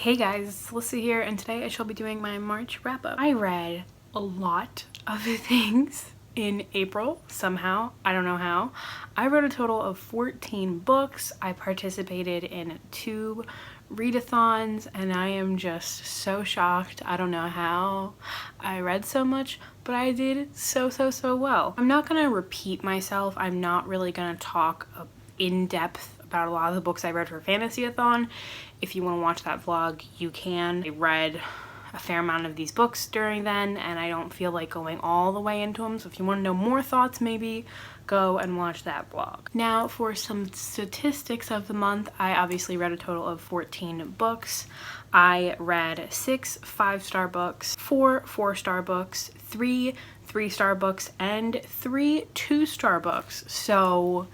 Hey guys, Alyssa here, and today I shall be doing my March wrap-up. I read a lot of things in April, somehow. I don't know how. I read a total of 14 books. I participated in 2 readathons, and I am just so shocked. I don't know how I read so much, but I did so well. I'm not gonna repeat myself. I'm not really gonna talk in depth about a lot of the books I read for Fantasy-a-thon. If you want to watch that vlog, you can. I read a fair amount of these books during then, and I don't feel like going all the way into them, so if you want to know more thoughts, maybe go and watch that vlog. Now for some statistics of the month, I obviously read a total of 14 books. I read 6 5-star books, 4 4-star books, 3 3-star books, and 3 2-star books. So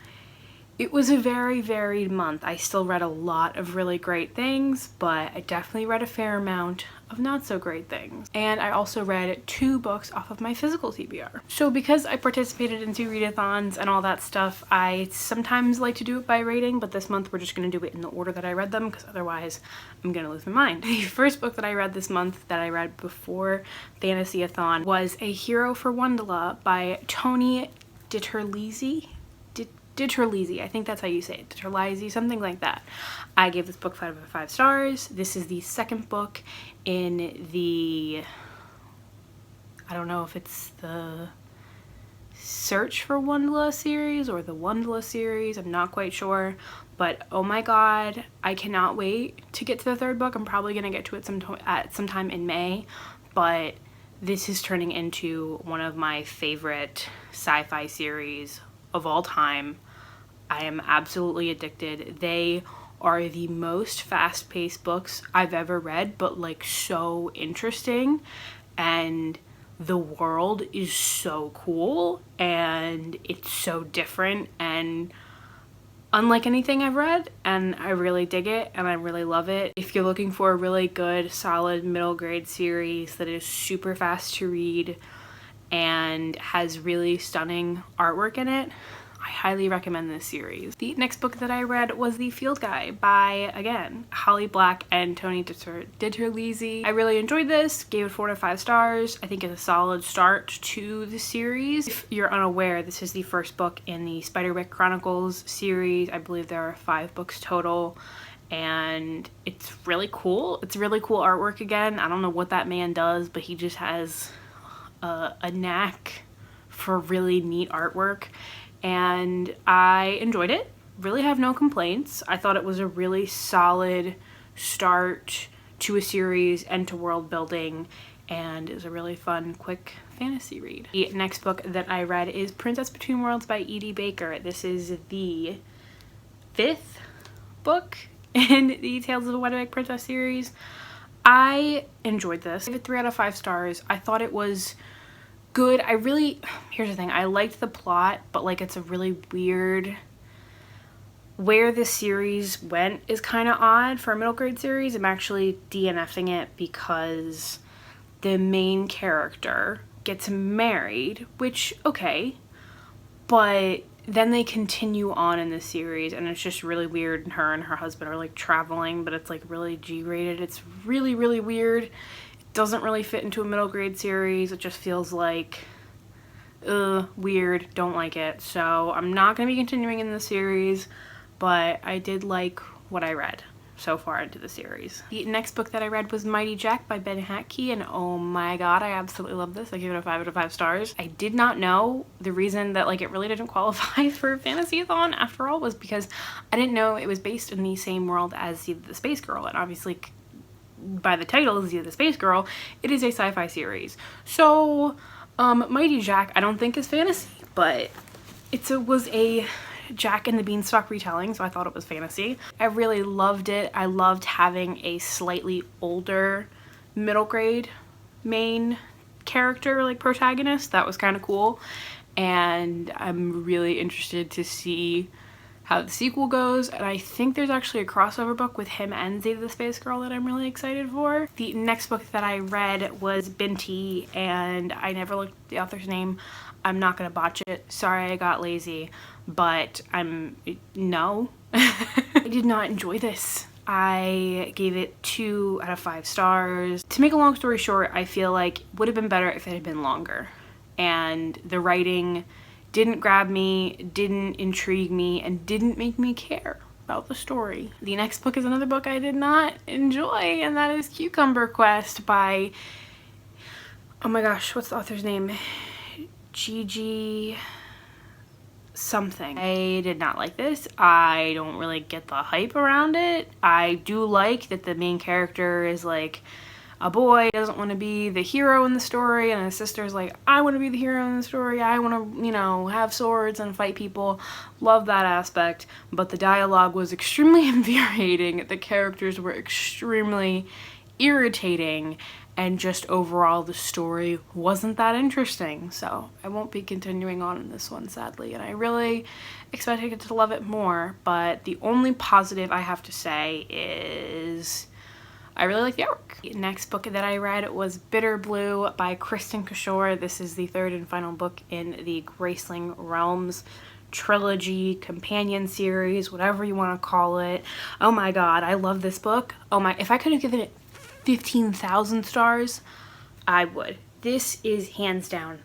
it was a very varied month. I still read a lot of really great things, but I definitely read a fair amount of not so great things. And I also read 2 books off of my physical TBR. So because I participated in 2 readathons and all that stuff, I sometimes like to do it by rating, but this month we're just gonna do it in the order that I read them, because otherwise I'm gonna lose my mind. The first book that I read this month that I read before Fantasy-a-thon was A Hero for Wondla by Tony Ditterlizzi. I think that's how you say it, Ditterlizzi, something like that. I gave this book 5 out of 5 stars. This is the second book in the, I don't know if it's the Search for Wondla series or the Wondla series, I'm not quite sure, but oh my god, I cannot wait to get to the 3rd book. I'm probably gonna get to it sometime in May, but this is turning into one of my favorite sci-fi series of all time. I am absolutely addicted. They are the most fast-paced books I've ever read, but like so interesting, and the world is so cool and it's so different and unlike anything I've read, and I really dig it and I really love it. If you're looking for a really good, solid middle grade series that is super fast to read and has really stunning artwork in it, I highly recommend this series. The next book that I read was The Field Guy by, again, Holly Black and Tony Ditterlizzi. I really enjoyed this, gave it 4 out of 5 stars. I think it's a solid start to the series. If you're unaware, this is the first book in the Spiderwick Chronicles series. I believe there are 5 books total, and it's really cool. It's really cool artwork again. I don't know what that man does, but he just has a knack for really neat artwork. And I enjoyed it. Really have no complaints. I thought it was a really solid start to a series and to world building, and it was a really fun, quick fantasy read. The next book that I read is Princess Between Worlds by E.D. Baker. This is the 5th book in the Tales of the Wedding Princess series. I enjoyed this. I gave it 3 out of 5 stars. I thought it was good. Here's the thing, I liked the plot, but like it's a really weird, where this series went is kind of odd for a middle grade series. I'm actually DNFing it because the main character gets married, which, okay, but then they continue on in the series and it's just really weird, and her husband are like traveling, but it's like really G-rated. It's really weird. Doesn't really fit into a middle grade series. It just feels like weird. Don't like it. So I'm not going to be continuing in the series, but I did like what I read so far into the series. The next book that I read was Mighty Jack by Ben Hatke, and oh my god, I absolutely love this. I give it a 5 out of 5 stars. I did not know the reason that like it really didn't qualify for Fantasy-a-thon after all was because I didn't know it was based in the same world as the Space Girl, and obviously by the title, Zia the Space Girl, it is a sci-fi series. So, Mighty Jack I don't think is fantasy, but was a Jack and the Beanstalk retelling, so I thought it was fantasy. I really loved it. I loved having a slightly older middle grade main character, like protagonist. That was kind of cool, and I'm really interested to see how the sequel goes, and I think there's actually a crossover book with him and Zeta the Space Girl that I'm really excited for. The next book that I read was Binti, and I never looked at the author's name. I'm not gonna botch it. Sorry, I got lazy, but no. I did not enjoy this. I gave it 2 out of 5 stars. To make a long story short, I feel like it would have been better if it had been longer. And the writing didn't grab me, didn't intrigue me, and didn't make me care about the story. The next book is another book I did not enjoy, and that is Cucumber Quest by, oh my gosh, what's the author's name? Gigi something. I did not like this. I don't really get the hype around it. I do like that the main character is like a boy, doesn't want to be the hero in the story, and his sister's like, I want to be the hero in the story, I want to, you know, have swords and fight people. Love that aspect, but the dialogue was extremely infuriating. The characters were extremely irritating, and just overall the story wasn't that interesting. So I won't be continuing on in this one, sadly, and I really expected to love it more. But the only positive I have to say is I really like the artwork. The next book that I read was Bitter Blue by Kristen Kishore. This is the 3rd and final book in the Graceling Realms trilogy, companion series, whatever you want to call it. Oh my god, I love this book. Oh my, if I could have given it 15,000 stars, I would. This is hands down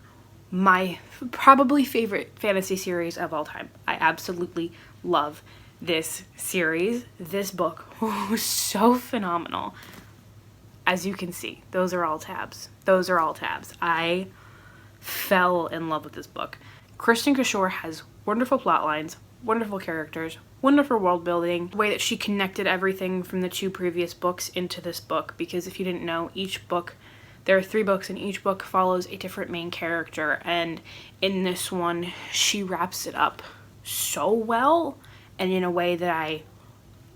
my probably favorite fantasy series of all time. I absolutely love this series. This book was so phenomenal. As you can see, those are all tabs. Those are all tabs. I fell in love with this book. Kristen Kishore has wonderful plot lines, wonderful characters, wonderful world building, the way that she connected everything from the 2 previous books into this book, because if you didn't know, each book, there are 3 books and each book follows a different main character, and in this one she wraps it up so well and in a way that I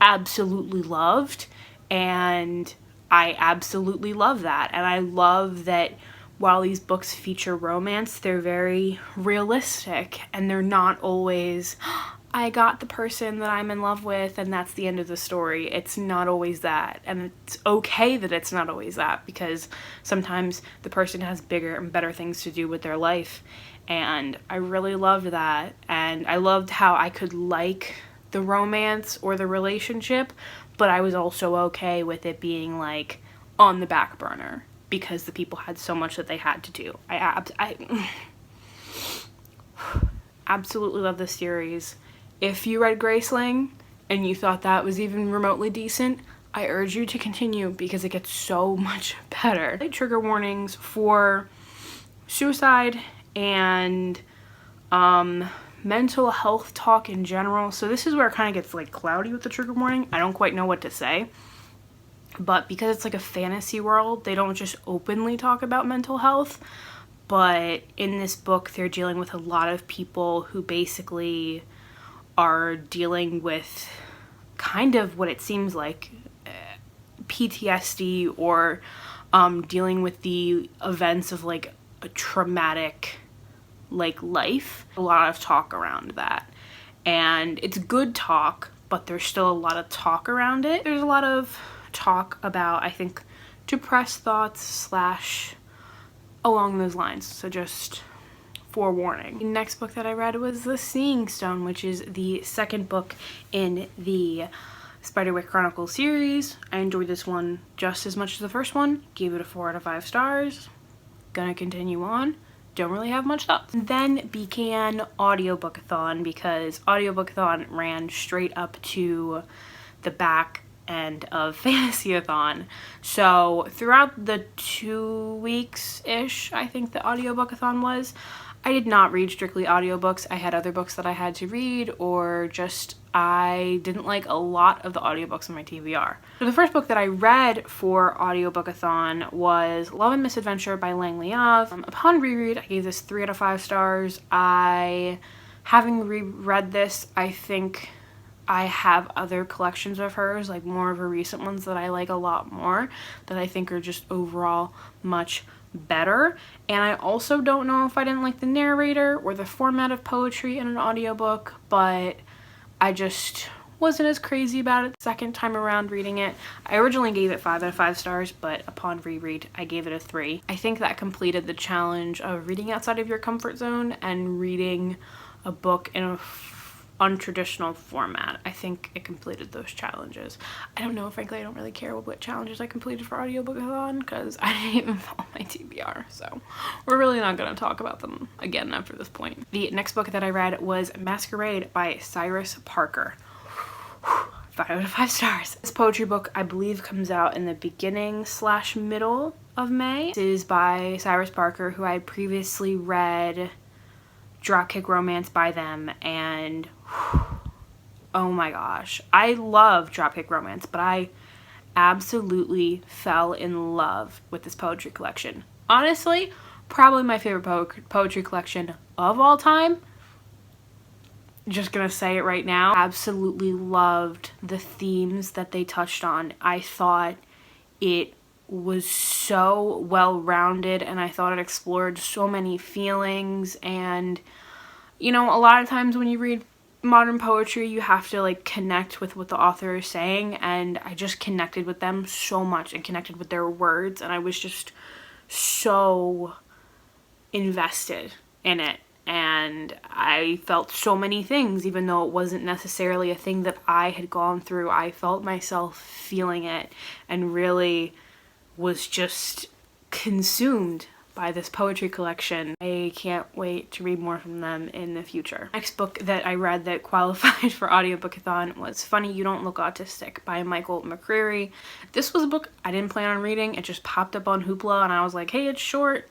absolutely loved, and I absolutely love that. And I love that while these books feature romance, they're very realistic, and they're not always, I got the person that I'm in love with and that's the end of the story. It's not always that, and it's okay that it's not always that, because sometimes the person has bigger and better things to do with their life, and I really loved that. And I loved how I could like the romance or the relationship, but I was also okay with it being like on the back burner because the people had so much that they had to do. I absolutely love this series. If you read Graceling and you thought that was even remotely decent, I urge you to continue because it gets so much better. Trigger warnings for suicide and mental health talk in general. So this is where it kind of gets like cloudy with the trigger warning. I don't quite know what to say. But because it's like a fantasy world, they don't just openly talk about mental health. But in this book, they're dealing with a lot of people who basically are dealing with kind of what it seems like PTSD, or dealing with the events of like a traumatic like life. A lot of talk around that, and it's good talk, but there's still a lot of talk around it. There's a lot of talk about, I think, depressed thoughts slash along those lines, so just forewarning. The next book that I read was The Seeing Stone, which is the 2nd book in the Spiderwick Chronicles series. I enjoyed this one just as much as the first one, gave it a 4 out of 5 stars. Gonna continue on. Don't really have much thoughts. Then began Audiobookathon, because Audiobookathon ran straight up to the back end of Fantasyathon. So throughout the 2 weeks-ish, I think the Audiobookathon was, I did not read strictly audiobooks. I had other books that I had to read, or just I didn't like a lot of the audiobooks in my TBR. So the first book that I read for Audiobookathon was Love and Misadventure by Lang Liav. Upon reread, I gave this 3 out of 5 stars. Having reread this, I think I have other collections of hers, like more of her recent ones that I like a lot more, that I think are just overall much better. And I also don't know if I didn't like the narrator or the format of poetry in an audiobook, but I just wasn't as crazy about it the second time around reading it. I originally gave it 5 out of 5 stars, but upon reread I gave it a 3. I think that completed the challenge of reading outside of your comfort zone and reading a book in a untraditional format. I think it completed those challenges. I don't know, frankly, I don't really care what challenges I completed for Audiobook-a-thon because I didn't even follow my TBR, so we're really not going to talk about them again after this point. The next book that I read was Masquerade by Cyrus Parker. 5 out of 5 stars. This poetry book, I believe, comes out in the beginning/middle of May. This is by Cyrus Parker, who I previously read Dropkick Romance by them, and oh my gosh, I love Dropkick Romance, but I absolutely fell in love with this poetry collection. Honestly, probably my favorite poetry collection of all time. Just gonna say it right now. Absolutely loved the themes that they touched on. I thought it was so well-rounded, and I thought it explored so many feelings. And you know, a lot of times when you read modern poetry, you have to like connect with what the author is saying, and I just connected with them so much and connected with their words, and I was just so invested in it. And I felt so many things, even though it wasn't necessarily a thing that I had gone through. I felt myself feeling it and really was just consumed by this poetry collection. I can't wait to read more from them in the future. Next book that I read that qualified for Audiobook-a-thon was Funny You Don't Look Autistic by Michael McCreary. This was a book I didn't plan on reading. It just popped up on Hoopla and I was like, hey, it's short.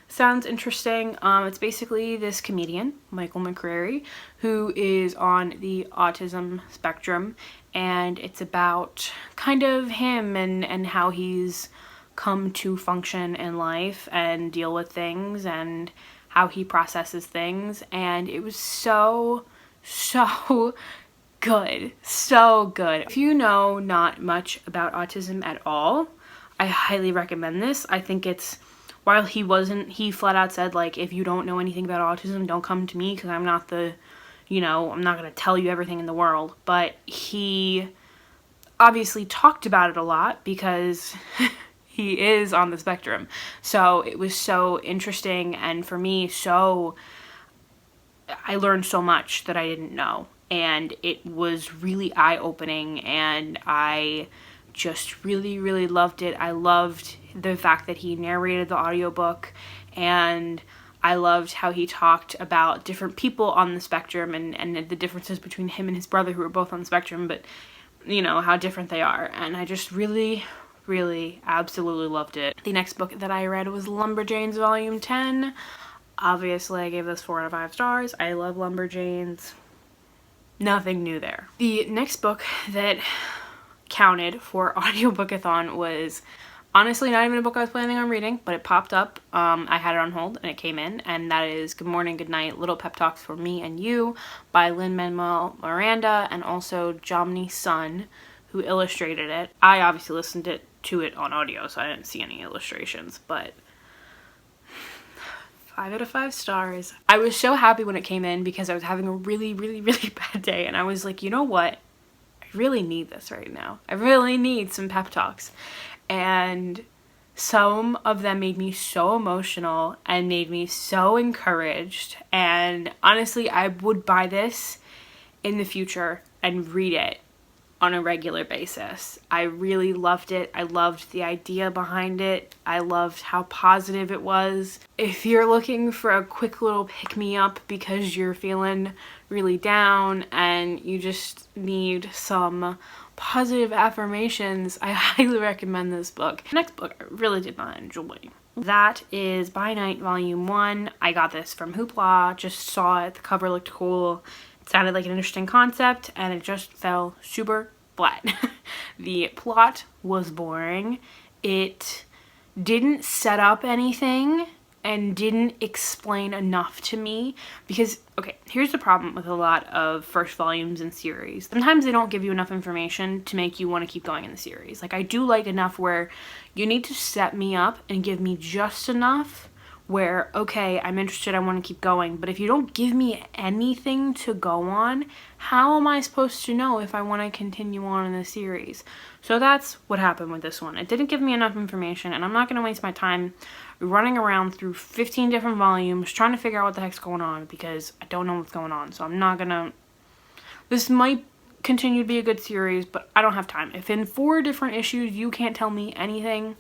Sounds interesting. It's basically this comedian, Michael McCreary, who is on the autism spectrum, and it's about kind of him and how he's come to function in life and deal with things and how he processes things. And it was so good. So good. If you know not much about autism at all, I highly recommend this. I think it's, while he flat out said, like, if you don't know anything about autism, don't come to me because I'm not the, you know, I'm not going to tell you everything in the world. But he obviously talked about it a lot because he is on the spectrum. So it was so interesting, and for me, I learned so much that I didn't know. And it was really eye-opening, and I just really loved it. I loved the fact that he narrated the audiobook, and I loved how he talked about different people on the spectrum and the differences between him and his brother, who were both on the spectrum, but you know how different they are. And I just really absolutely loved it. The next book that I read was Lumberjanes Volume 10. Obviously I gave this 4 out of 5 stars. I love Lumberjanes. Nothing new there. The next book that counted for Audiobook-a-thon was honestly not even a book I was planning on reading, but it popped up. I had it on hold and it came in, and that is Good Morning, Good Night, Little Pep Talks for Me and You by Lin-Manuel Miranda and also Jomny Sun, who illustrated it. I obviously listened to it on audio, so I didn't see any illustrations, but 5 out of 5 stars. I was so happy when it came in because I was having a really bad day, and I was like, you know what? I really need this right now. I really need some pep talks. And some of them made me so emotional and made me so encouraged. And honestly, I would buy this in the future and read it on a regular basis. I really loved it. I loved the idea behind it. I loved how positive it was. If you're looking for a quick little pick-me-up because you're feeling really down and you just need some positive affirmations, I highly recommend this book. The next book I really did not enjoy. That is By Night Volume 1. I got this from Hoopla, just saw it, the cover looked cool. It sounded like an interesting concept, and it just fell super flat. The plot was boring. It didn't set up anything and didn't explain enough to me because, okay, here's the problem with a lot of first volumes in series. Sometimes they don't give you enough information to make you want to keep going in the series. Like, I do like enough where you need to set me up and give me just enough where, okay, I'm interested, I want to keep going, but if you don't give me anything to go on, how am I supposed to know if I want to continue on in the series? So that's what happened with this one. It didn't give me enough information, and I'm not going to waste my time running around through 15 different volumes trying to figure out what the heck's going on because I don't know what's going on. So I'm not going to This might continue to be a good series, but I don't have time. If in 4 different issues you can't tell me anything,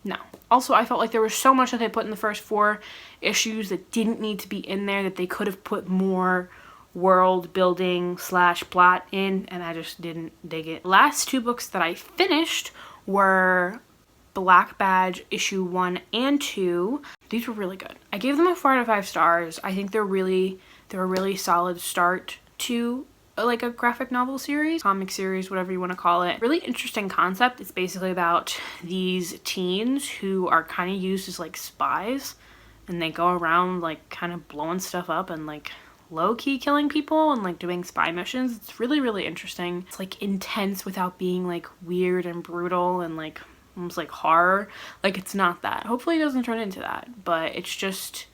no. Also, I felt like there was so much that they put in the first 4 issues that didn't need to be in there, that they could have put more world building / plot in, and I just didn't dig it. Last 2 books that I finished were Black Badge issue 1 and 2. These were really good. I gave them a 4 out of 5 stars. I think they're a really solid start to like a graphic novel series, comic series, whatever you want to call it. Really interesting concept. It's basically about these teens who are kind of used as like spies, and they go around like kind of blowing stuff up and like low-key killing people and like doing spy missions. It's really interesting. It's like intense without being like weird and brutal and like almost like horror. Like, it's not that. Hopefully it doesn't turn into that, but it's just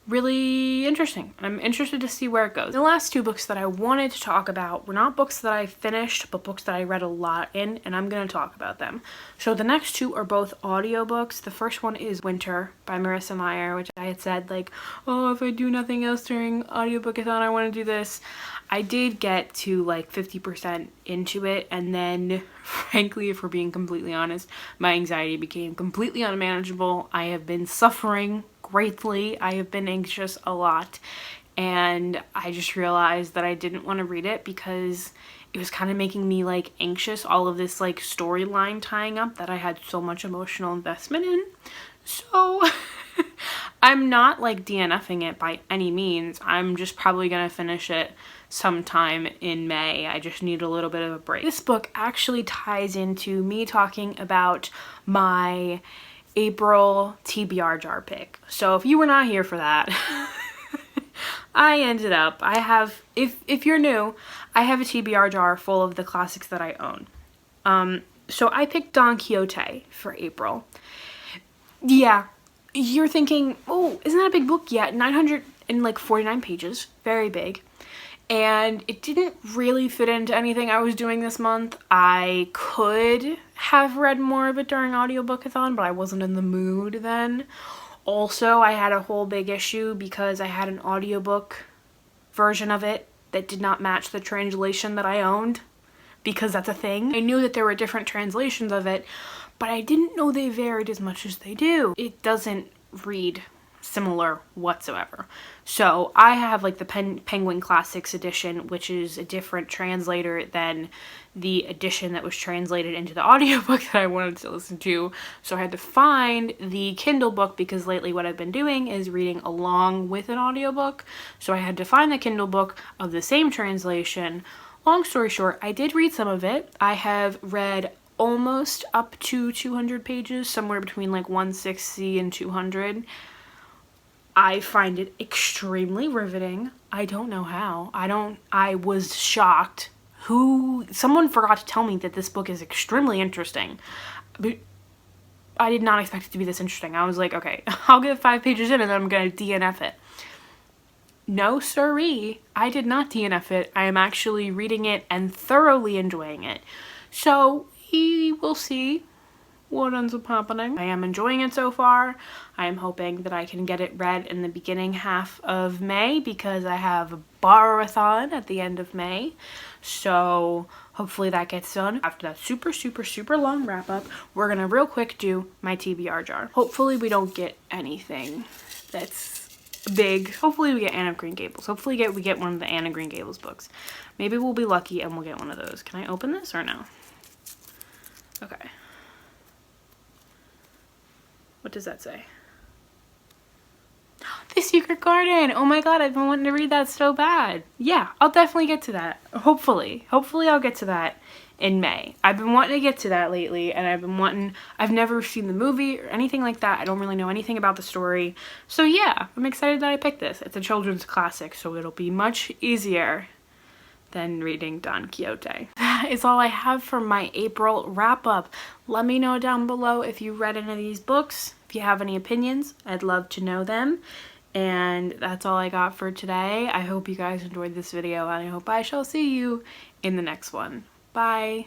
really interesting. I'm interested to see where it goes. The last 2 books that I wanted to talk about were not books that I finished, but books that I read a lot in, and I'm going to talk about them. So the next 2 are both audiobooks. The first one is Winter by Marissa Meyer, which I had said like, oh, if I do nothing else during audiobook-a-thon, I want to do this. I did get to like 50% into it, and then frankly, if we're being completely honest, my anxiety became completely unmanageable. I have been suffering greatly. I have been anxious a lot, and I just realized that I didn't want to read it because it was kind of making me like anxious, all of this like storyline tying up that I had so much emotional investment in. So I'm not like DNFing it by any means. I'm just probably gonna finish it sometime in May. I just need a little bit of a break. This book actually ties into me talking about my April TBR jar pick. So if you were not here for that, I ended up, I have, if you're new, I have a TBR jar full of the classics that I own. So I picked Don Quixote for April. Yeah, you're thinking, oh, isn't that a big book? Yeah, 949 pages, very big. And it didn't really fit into anything I was doing this month. I could have read more of it during audiobook-a-thon, but I wasn't in the mood then. Also, I had a whole big issue because I had an audiobook version of it that did not match the translation that I owned, because that's a thing. I knew that there were different translations of it, but I didn't know they varied as much as they do. It doesn't read similar whatsoever. So I have like the Penguin Classics edition, which is a different translator than the edition that was translated into the audiobook that I wanted to listen to. So I had to find the Kindle book, because lately what I've been doing is reading along with an audiobook. So I had to find the Kindle book of the same translation. Long story short, I did read some of it. I have read almost up to 200 pages, somewhere between like 160 and 200. I find it extremely riveting. I don't know how. I was shocked. Someone forgot to tell me that this book is extremely interesting. But I did not expect it to be this interesting. I was like, okay, I'll get 5 pages in and then I'm gonna DNF it. No siree, I did not DNF it. I am actually reading it and thoroughly enjoying it. So we will see what ends up happening. I am enjoying it so far. I am hoping that I can get it read in the beginning half of May, because I have a borrow-a-thon at the end of May. So hopefully that gets done. After that super long wrap up, we're gonna real quick do my TBR jar. Hopefully we don't get anything that's big. Hopefully we get Anne of Green Gables. Hopefully we get one of the Anne of Green Gables books. Maybe we'll be lucky and we'll get one of those. Can I open this or no? Okay. What does that say? The Secret Garden! Oh my god, I've been wanting to read that so bad. Yeah, I'll definitely get to that. Hopefully. Hopefully I'll get to that in May. I've been wanting to get to that lately, and I've never seen the movie or anything like that. I don't really know anything about the story. So yeah, I'm excited that I picked this. It's a children's classic, so it'll be much easier than reading Don Quixote. That is all I have for my April wrap-up. Let me know down below if you read any of these books. If you have any opinions, I'd love to know them. And that's all I got for today. I hope you guys enjoyed this video, and I hope I shall see you in the next one. Bye!